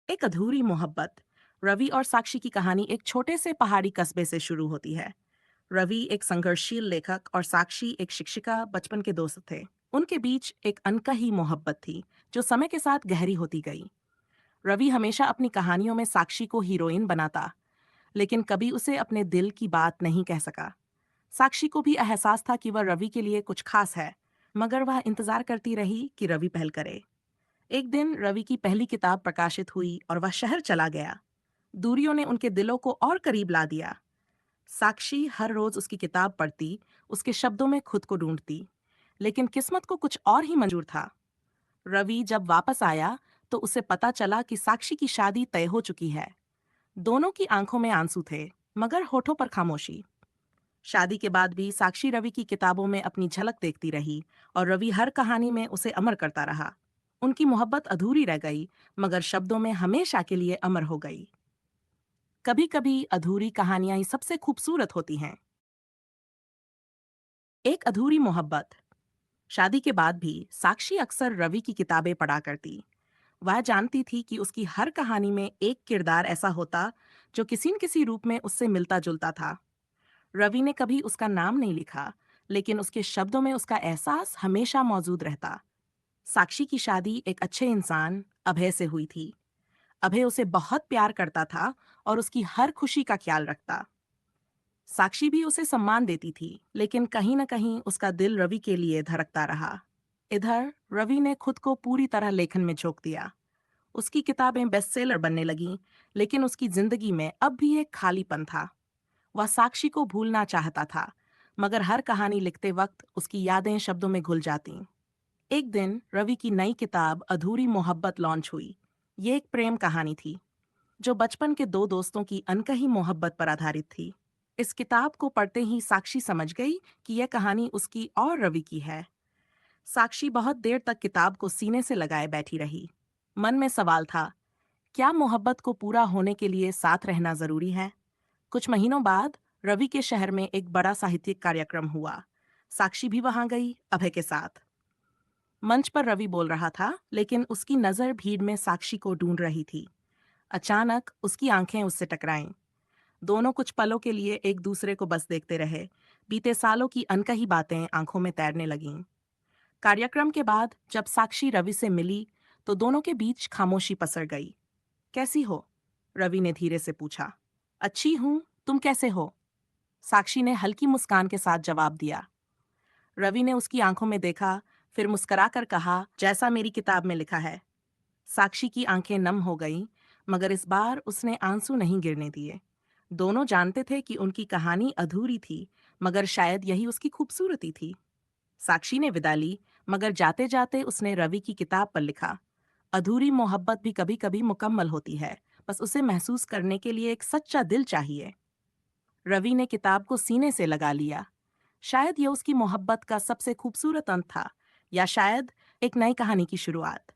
एक अधूरी मोहब्बत। रवि और साक्षी की कहानी एक छोटे से पहाड़ी कस्बे से शुरू होती है। रवि एक संघर्षशील लेखक और साक्षी एक शिक्षिका बचपन के दोस्त थे। उनके बीच एक अनकही मोहब्बत थी जो समय के साथ गहरी होती गई। रवि हमेशा अपनी कहानियों में साक्षी को हीरोइन बनाता, लेकिन कभी उसे अपने दिल की बात नहीं कह सका। साक्षी को भी एहसास था कि वह रवि के लिए कुछ खास है, मगर वह इंतजार करती रही कि रवि पहल करे। एक दिन रवि की पहली किताब प्रकाशित हुई और वह शहर चला गया। दूरियों ने उनके दिलों को और करीब ला दिया। साक्षी हर रोज उसकी किताब पढ़ती, उसके शब्दों में खुद को ढूंढती, लेकिन किस्मत को कुछ और ही मंजूर था। रवि जब वापस आया तो उसे पता चला कि साक्षी की शादी तय हो चुकी है। दोनों की आंखों में आंसू थे, मगर होठों पर खामोशी। शादी के बाद भी साक्षी रवि की किताबों में अपनी झलक देखती रही और रवि हर कहानी में उसे अमर करता रहा। उनकी मोहब्बत अधूरी रह गई, मगर शब्दों में हमेशा के लिए अमर हो गई। कभी कभी अधूरी कहानियां ही सबसे खूबसूरत होती हैं। एक अधूरी मोहब्बत। शादी के बाद भी साक्षी अक्सर रवि की किताबें पढ़ा करती। वह जानती थी कि उसकी हर कहानी में एक किरदार ऐसा होता जो किसी न किसी रूप में उससे मिलता जुलता था। रवि ने कभी उसका नाम नहीं लिखा, लेकिन उसके शब्दों में उसका एहसास हमेशा मौजूद रहता। साक्षी की शादी एक अच्छे इंसान अभय से हुई थी। अभय उसे बहुत प्यार करता था और उसकी हर खुशी का ख्याल रखता। साक्षी भी उसे सम्मान देती थी, लेकिन कहीं न कहीं उसका दिल रवि के लिए धड़कता रहा। इधर रवि ने खुद को पूरी तरह लेखन में झोंक दिया। उसकी किताबें बेस्टसेलर बनने लगीं, लेकिन उसकी जिंदगी में अब भी एक खालीपन था। वह साक्षी को भूलना चाहता था, मगर हर कहानी लिखते वक्त उसकी यादें शब्दों में घुल जातीं। एक दिन रवि की नई किताब अधूरी मोहब्बत लॉन्च हुई। ये एक प्रेम कहानी थी जो बचपन के दो दोस्तों की अनकही मोहब्बत पर आधारित थी। इस किताब को पढ़ते ही साक्षी समझ गई कि यह कहानी उसकी और रवि की है। साक्षी बहुत देर तक किताब को सीने से लगाए बैठी रही। मन में सवाल था, क्या मोहब्बत को पूरा होने के लिए साथ रहना जरूरी है? कुछ महीनों बाद रवि के शहर में एक बड़ा साहित्यिक कार्यक्रम हुआ। साक्षी भी वहां गई, अभय के साथ। मंच पर रवि बोल रहा था, लेकिन उसकी नजर भीड़ में साक्षी को ढूंढ रही थी। अचानक उसकी आंखें उससे टकराईं। दोनों कुछ पलों के लिए एक दूसरे को बस देखते रहे। बीते सालों की अनकही बातें आंखों में तैरने लगीं। कार्यक्रम के बाद जब साक्षी रवि से मिली, तो दोनों के बीच खामोशी पसर गई। कैसी हो? रवि ने धीरे से पूछा। अच्छी हूं, तुम कैसे हो? साक्षी ने हल्की मुस्कान के साथ जवाब दिया। रवि ने उसकी आंखों में देखा, फिर मुस्कुराकर कहा, जैसा मेरी किताब में लिखा है। साक्षी की आंखें नम हो गईं, मगर इस बार उसने आंसू नहीं गिरने दिए। दोनों जानते थे कि उनकी कहानी अधूरी थी, मगर शायद यही उसकी खूबसूरती थी। साक्षी ने विदा ली, मगर जाते जाते उसने रवि की किताब पर लिखा, अधूरी मोहब्बत भी कभी कभी मुकम्मल होती है, बस उसे महसूस करने के लिए एक सच्चा दिल चाहिए। रवि ने किताब को सीने से लगा लिया। शायद यह उसकी मोहब्बत का सबसे खूबसूरत अंत था, या शायद एक नई कहानी की शुरुआत।